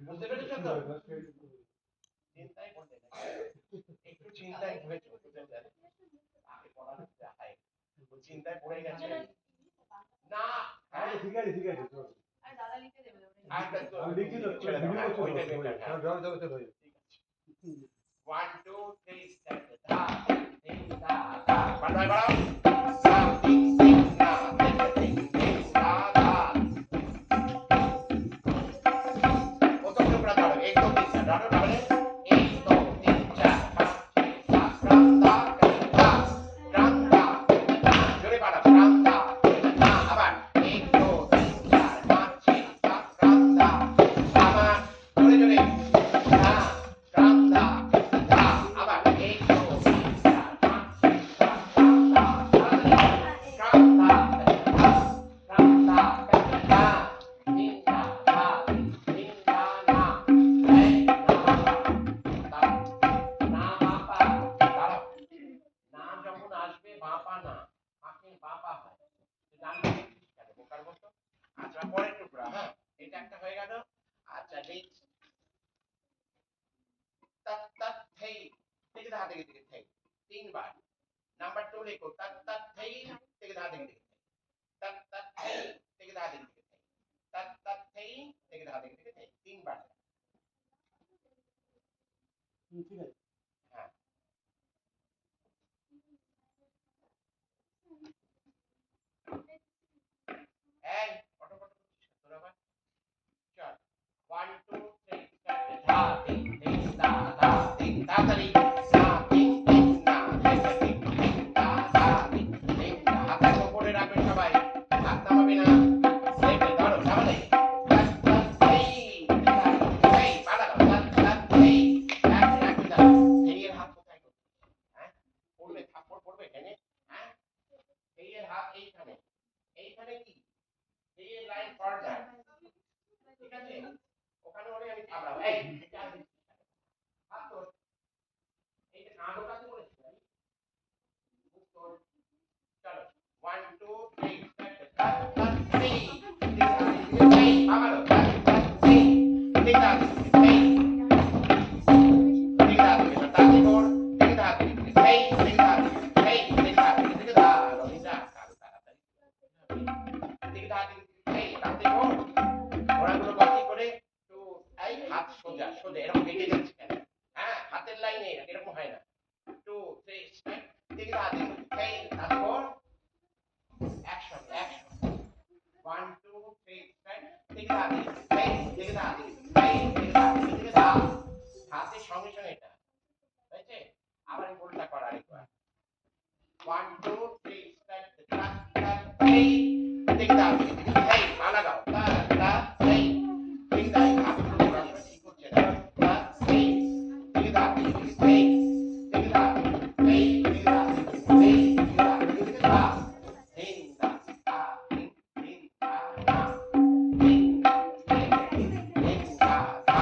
বুঝতে পেরেছো তো? চিন্তাই করলে না, একটু চিন্তায় হয়েছে, বুঝতে পারলে? আগে পড়া যায়, চিন্তায় পড়ে গেছে না। হ্যাঁ ঠিক আছে ঠিক আছে, চল আর দাদা লিখে দেবে ওটা, আমি লিখি তো, ভিডিও করতে ওইটা বেটার। হ্যাঁ দাও দাও চলো, ঠিক আছে। 1 2 3 স্টার্ট। ধা তিন ধা ধা, বাড়াও বাড়াও, ধা তিন তিন ধা তিন তিন তিন ধা ধা। প্রথম টুকরা ধরো, 1 2 3 4 ধরো, তাহলে 1 2 3 4 5 6 7 রাম ধা ধা রাম ধা ধা, জোরে বাড়াও, রাম ধা ধা। আবার 1 2 3 4 5 6 7 রাম ধা। আবার জোরে জোরে ধা রাম ধা ধা। আবার 1 2 3 4 5 6 7 রাম ধা রাম ধা ধা রাম ধা ধা। তিন ধা ধা তিন ধা না, এই না দাঁড়াও, না বাপা দাঁড়াও। না যখন আসবে বাপা না, আপনি বাপা হয়, জানতে কেন বোকার মতো। আচ্ছা পরের টুকরা, হ্যাঁ এটা একটা হয়ে গেল। আচ্ছা নেক্সট, তত তত থেই, থেকে ধা থেকে থেকে থেই, তিনবার। নাম্বার 2 লিখো, তত তত থেই থেকে ধা থেকে থেকে, তত তত থেই থেকে ধা থেকে থেকে, তত তত থেই থেকে ধা থেকে থেকে, তিনবার। ঠিক আছে, হ্যাঁ এই ফটো ফটো করছিস তোরা আবার, চল 1 2 3 স্টার্ট। ধা তিন তিন ধা ধা তিন, তাড়াতাড়ি ধা তিন তিন ধা তিন তিন ধা ধা তিন তিন ধা। হাতটা উপরে রাখবে সবাই, হাত নামাবে না, লেগে ধরো তাহলে তত তত থেই ধা থেই, পালা দাও, তত তত থেই। এক এক ধা থেই এর হাত কোথায় গো? হ্যাঁ পড়বে, থাপ্পড় পড়বে এখানে। হ্যাঁ থেই এর হাত এইখানে, এইখানে কি থেই এর লাইন কর্নার, ঠিক আছে? ওখানে ওরে আমি থামলাম, এই এটা আমি হাত তোল, এইটা কাঁধটাতে বলেছি ভাই, মুখ তোল। চলো 1 2 3 স্টার্ট। তত তত থেই থেকে ধা থেকে থেকে, থেই আবারও তত তত থেই থেকে ধা থেকে থেকে, থেই থেকে ধা থেকে থেকে, তাতে কর থেকে ধা থেকে থেকে, থেই থেকে ধা থেকে থেকে, থেই থেকে ধা থেকে থেকে, ধা রবিদা কারো তাড়াতাড়ি থেকে ধা থেকে থেকে, থেই তাতে কর। ঘোড়াগুলো গতি করে একটু, এই হাত সোজা সোজা, এরকম বেঁকে যাচ্ছে কেন? হ্যাঁ হাতের লাইনে এরকম হয় না। 2 3 স্টার্ট। থেকে ধা থেকে থেকে, থেই তাতে কর। Action action 1 2 3 start. থেকে ধা থেকে থেকে, থেই থেকে ধা থেকে থেকে, থেই থেকে ধা থেকে থেকে, ধা। হাতের সঙ্গে সঙ্গে এটা হয়েছে। আবার এই গোলটা কর আরেকবার। 1 2 3 স্টার্ট। তত তত থেই থেকে ধা থেকে থেকে, থেই পা লাগাও, তা তা থেই থেকে ধা। এই হাতগুলো ঘোরানো ঠিক হচ্ছে না, তা থেই থেকে ধা থেকে থেকে, থেই থেকে ধা থেকে থেকে, থেই থেকে ধা থেকে থেকে, থেই থেকে ধা থেকে থেকে, ধা তিন ধা ধা তিন তিন ধা ধা তিন তিন তিন তিন ধা ধা।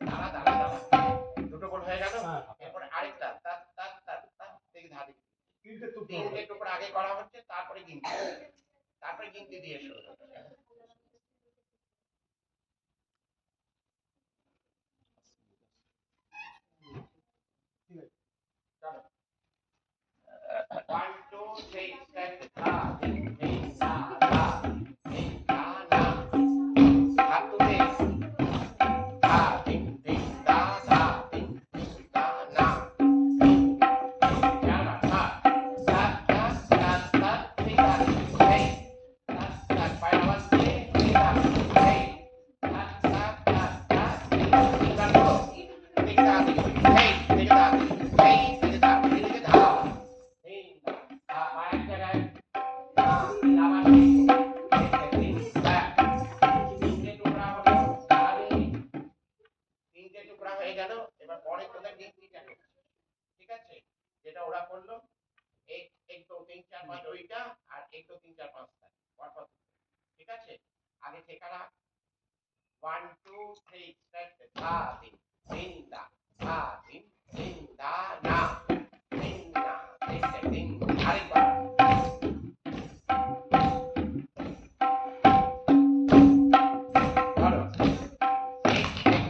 দাঁড়া দাঁড়া দাঁড়া, দুটো গোল হয়ে গেল। এরপরে আরেকটা তাত তাত তাত তাত থেকে ধা থেকে, তিনটে টুকরা আগে করা হচ্ছে, তারপরে গিনতি, তারপরে গিনতি দিয়ে শুরু হচ্ছে। ঠিক আছে চলো 1 2 3 স্টার্ট। ধা তিন তিন ধা ধা তিন ধা না, হাত তুলে ধা তিন তিন ধা ধা তিন তিন ধা না, চারবার ধা তাত তাত তাত তাত থেকে ধা থেকে, থেই তাত তাত পায়ের আওয়াজ দিয়ে থেকে ধা থেকে, থেই তাত তাত তাত তাত থেকে ধা, তিনবার বলো থেকে ধা থেকে, থেই থেকে ধা থেকে, থেই থেকে ধা থেকে, ধা তিন ধা পা এক জায়গায়, ধা তিন আবার তিন ধা। তিনটে টুকরা হলো, তাহলে তিনটে টুকরা হয়ে গেল। এবার পরে তোদের গিনতিটা করছে, ঠিক আছে? যেটা ওরা করলো 1 1 2 3 4 5 ওইটা, আর 1 2 3 4 5 পরপর, ঠিক আছে? আগে ঠিকানা 1 2 3 স্টার্ট। ধা তিন তিন দা ধা তিন তিন দা না, তিন না তিন তিন, আরেকবার ধরো 1 1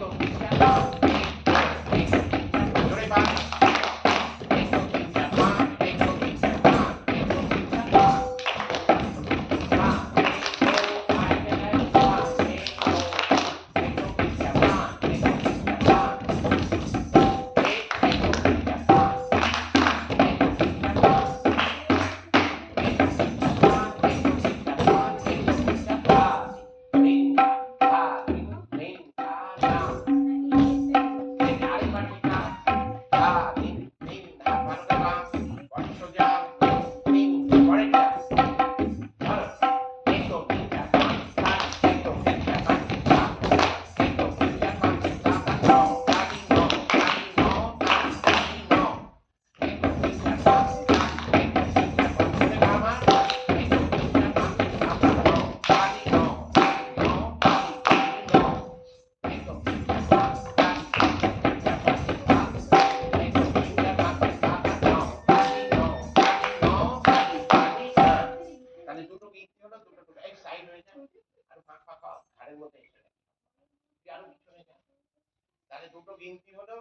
তাহলে দুটো গিনতি হলো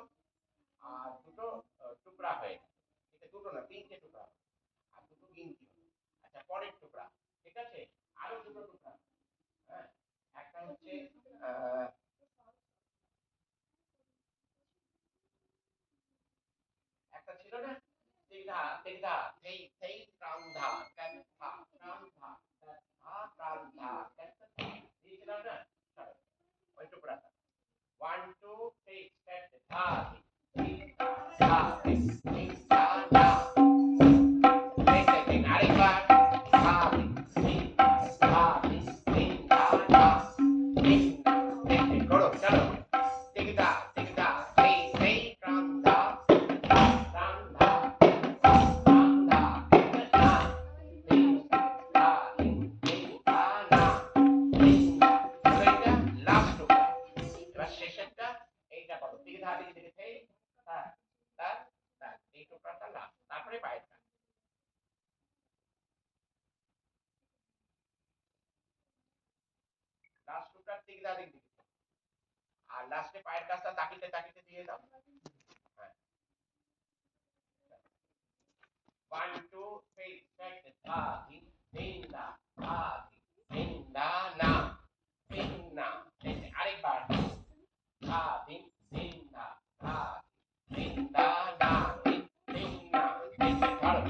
আর দুটো টুকরা হয়ে গেল। এটা দুটো না, তিনটে টুকরা আর দুটো গিনতি হলো। আচ্ছা, পরের টুকরা, ঠিক আছে, আরো দুটো টুকরা। হ্যাঁ, একটা হচ্ছে একটা ছিল না, তিগধা তিগধা থেই থেই প্রান্ধা কান্ধা প্রান্ধা প্রান্ধা কান্ধা, দিয়েছিলাম না, ওই টুকরাটা। 1 2 3 স্টার্ট। ধা ধা ধা ধা। আরেকবার ধা ধা ধা ধা। করো, চলো। তিগধা তিগধা থেই থেই প্রান্ধা প্রান্ধা প্রান্ধা না তিগধা তিগধা না তিগধা। এটা লাস্ট টুকরা। এবার শেষেরটা এইটা করো, তিগধা দিকে দিকে থেই হ্যাঁ তার তার এই টুকরাটা লাস্ট, তারপরে পায়েরটা। লাস্ট টুকরা তিগধা দিকে দিকে, আর লাস্টে পায়ের কাছটা তাকিতে তাকিতে দিয়ে দাও। হ্যাঁ, 1 2 3 স্টার্ট। ধা ধি তিগধা ধা ধি তিগধা না তিগধা। আরেকবার ধা ধি তিগধা ধা ধি তিগধা না তিগধা। ধরো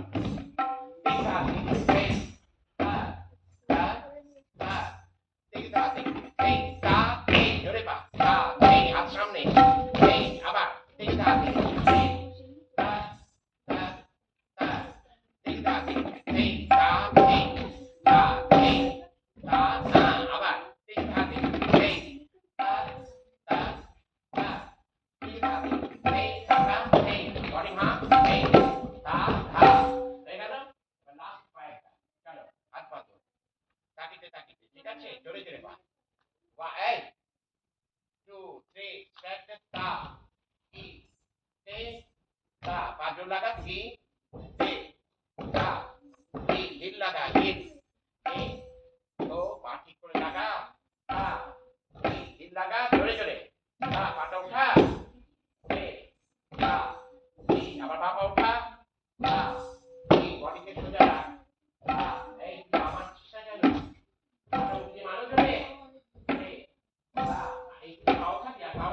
তিগধা তিগধা থেই ধা ধা ধা তিগধা তিগধা থেই ধা থেই, জোরে পা ধা থেই, হাত সামনে থেই, আবার তিগধা তিগধা থেই ধা ধা ধা তিগধা তিগধা থেই ধা থেই ধা থেই ধা ধা, আবার তিগধা তিগধা থেই ধা ধা ধা তিগধা তিগধা থেই ধা থেই, বডি মা থেই ধা ধা। হয়ে গেল? এবার লাস্ট পায়েরটা, চলো হাত বাঁধো তাকিতে তাকিতে, ঠিক আছে, জোরে জোরে পা। এই 2 3 স্টার্ট। তা কি তে তা, পা জোর লাগা, কি তে তা, হিল লাগা, হিল এ তো পা ঠিক করে লাগা, তা হিল লাগা, জোরে জোরে তা, পাটা উঠা তে তা আবার পা উঠা তা বডিকে সোজা রাখ তা। এই আমার চেষ্টা কেন, পাটা উঠিয়ে মানুষ জোরে তে তা, এই পাও থাকি আর পাও